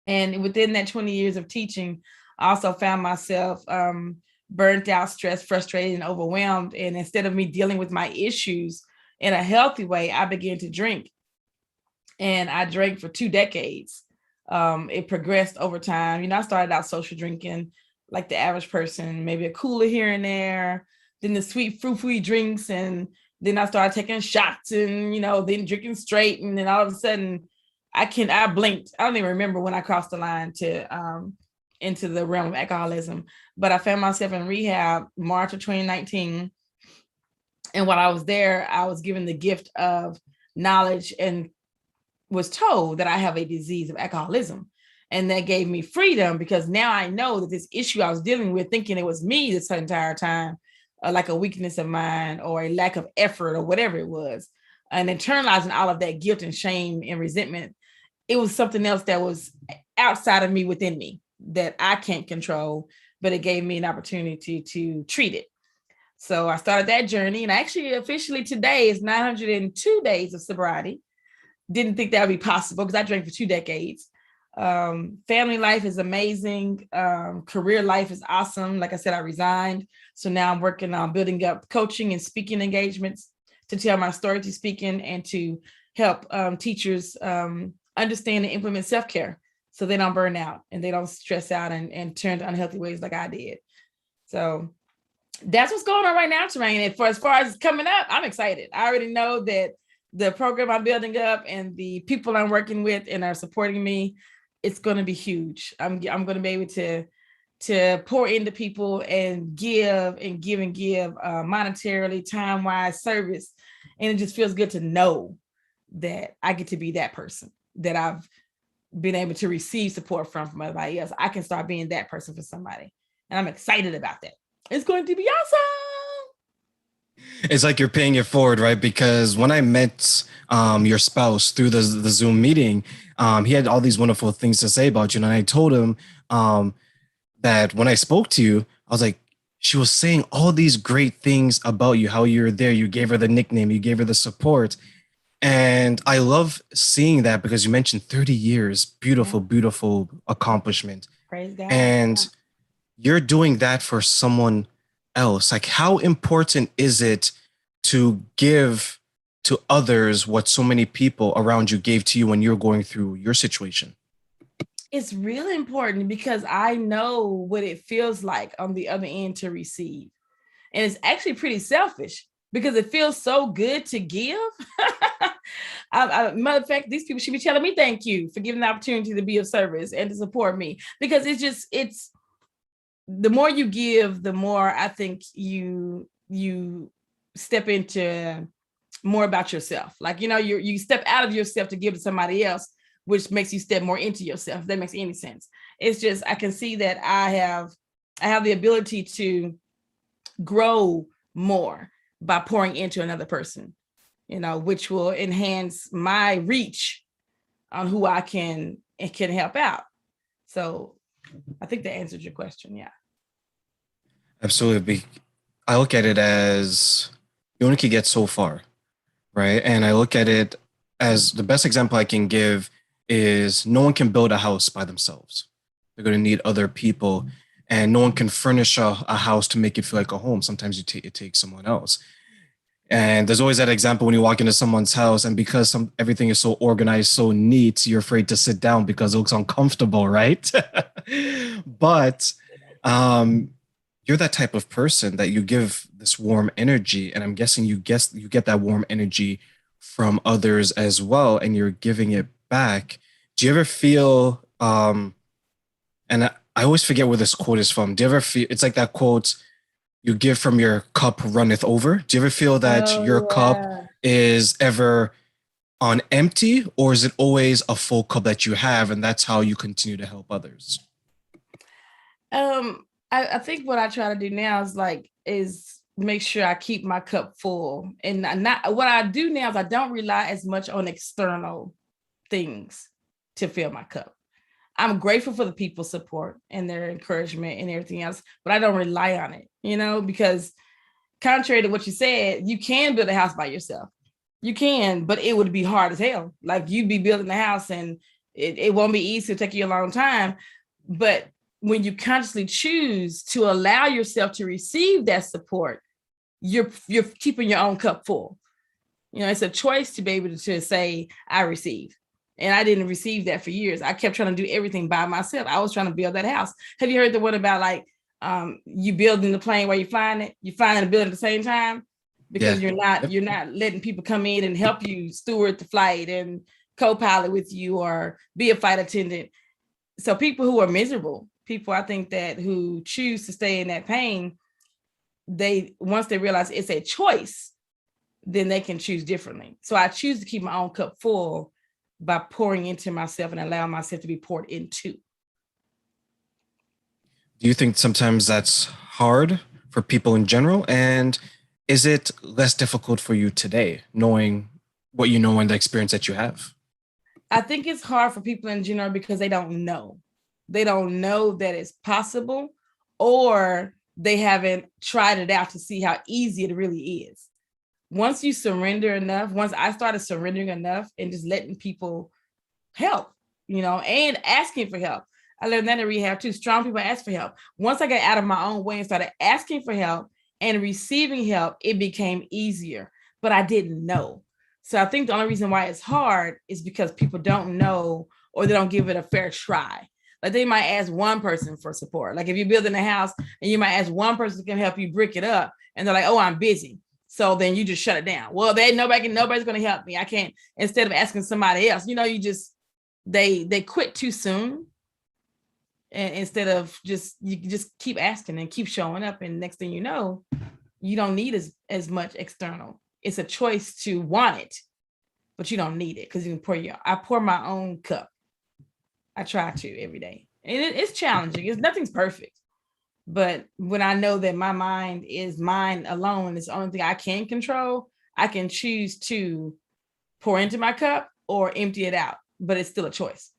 And within that 20 years of teaching, I also found myself burnt out, stressed, frustrated, and overwhelmed. And instead of me dealing with my issues in a healthy way, I began to drink. And I drank for 2 decades. It progressed over time. I started out social drinking like the average person, maybe a cooler here and there, then the sweet frou-frou drinks. And then I started taking shots and, then drinking straight. And then all of a sudden, I blinked. I don't even remember when I crossed the line to into the realm of alcoholism, but I found myself in rehab March of 2019. And while I was there, I was given the gift of knowledge and was told that I have a disease of alcoholism. And that gave me freedom, because now I know that this issue I was dealing with, thinking it was me this entire time, like a weakness of mine or a lack of effort or whatever it was, and internalizing all of that guilt and shame and resentment, it was something else that was outside of me, within me, that I can't control, but it gave me an opportunity to treat it. So I started that journey, and actually officially today is 902 days of sobriety. Didn't think that would be possible because I drank for 2 decades. Family life is amazing. Career life is awesome. Like I said, I resigned. So now I'm working on building up coaching and speaking engagements to tell my story to speaking and to help teachers understand and implement self-care so they don't burn out and they don't stress out and turn to unhealthy ways like I did. So that's what's going on right now, Terrain. And as far as coming up, I'm excited. I already know that the program I'm building up and the people I'm working with and are supporting me, it's going to be huge. I'm going to be able to pour into people and give monetarily, time-wise, service. And it just feels good to know that I get to be that person, that I've been able to receive support from everybody else. I can start being that person for somebody. And I'm excited about that. It's going to be awesome. It's like you're paying it forward, right? Because when I met your spouse through the Zoom meeting, he had all these wonderful things to say about you. And I told him that when I spoke to you, I was like, she was saying all these great things about you, how you're there. You gave her the nickname, you gave her the support. And I love seeing that because you mentioned 30 years, beautiful, beautiful accomplishment. Praise God. And you're doing that for someone else. Like, how important is it to give to others what so many people around you gave to you when you're going through your situation? It's really important because I know what it feels like on the other end to receive. And it's actually pretty selfish because it feels so good to give. Matter of fact, these people should be telling me thank you for giving the opportunity to be of service and to support me, because it's the more you give, the more I think you step into more about yourself. Like, you step out of yourself to give to somebody else, which makes you step more into yourself. If that makes any sense. It's just, I can see that I have the ability to grow more by pouring into another person, which will enhance my reach on who I can help out. So I think that answered your question. Yeah. Absolutely. I look at it as you only can get so far, right? And I look at it as the best example I can give is no one can build a house by themselves. They're going to need other people, and no one can furnish a house to make it feel like a home. Sometimes it takes someone else. And there's always that example when you walk into someone's house, and because everything is so organized, so neat, you're afraid to sit down because it looks uncomfortable, right? But you're that type of person that you give this warm energy, and I'm guessing you get that warm energy from others as well, and you're giving it back. Do you ever feel and I always forget where this quote is from. Do you ever feel it's like that quote, you give from your cup runneth over? Do you ever feel that your cup is ever on empty, or is it always a full cup that you have and that's how you continue to help others? I think what I try to do now is make sure I keep my cup full. And not what I do now is I don't rely as much on external things to fill my cup. I'm grateful for the people's support and their encouragement and everything else, but I don't rely on it, because contrary to what you said, you can build a house by yourself. You can, but it would be hard as hell. Like, you'd be building a house and It won't be easy, it'll take you a long time. But when you consciously choose to allow yourself to receive that support, you're keeping your own cup full. You know, it's a choice to be able to say, I receive. And I didn't receive that for years. I kept trying to do everything by myself. I was trying to build that house. Have you heard the one about like you building the plane while you're flying it? You're flying the building at the same time because you're not letting people come in and help you steward the flight and co-pilot with you or be a flight attendant. So people who are miserable, people I think that who choose to stay in that pain, once they realize it's a choice, then they can choose differently. So I choose to keep my own cup full by pouring into myself and allowing myself to be poured into. Do you think sometimes that's hard for people in general? And is it less difficult for you today, knowing what you know and the experience that you have? I think it's hard for people in general because they don't know. They don't know that it's possible, or they haven't tried it out to see how easy it really is. Once you surrender enough, once I started surrendering enough and just letting people help, and asking for help. I learned that in rehab too. Strong people ask for help. Once I got out of my own way and started asking for help and receiving help, it became easier, but I didn't know. So I think the only reason why it's hard is because people don't know, or they don't give it a fair try. Like they might ask one person for support. Like if you're building a house and you might ask one person to help you brick it up, and they're like, oh, I'm busy. So then you just shut it down. Well, nobody's going to help me. I can't, instead of asking somebody else, they quit too soon. And instead of you just keep asking and keep showing up. And next thing you know, you don't need as much external. It's a choice to want it, but you don't need it because you can I pour my own cup. I try to every day. And it's challenging. Nothing's perfect. But when I know that my mind is mine alone, it's the only thing I can control, I can choose to pour into my cup or empty it out, but it's still a choice.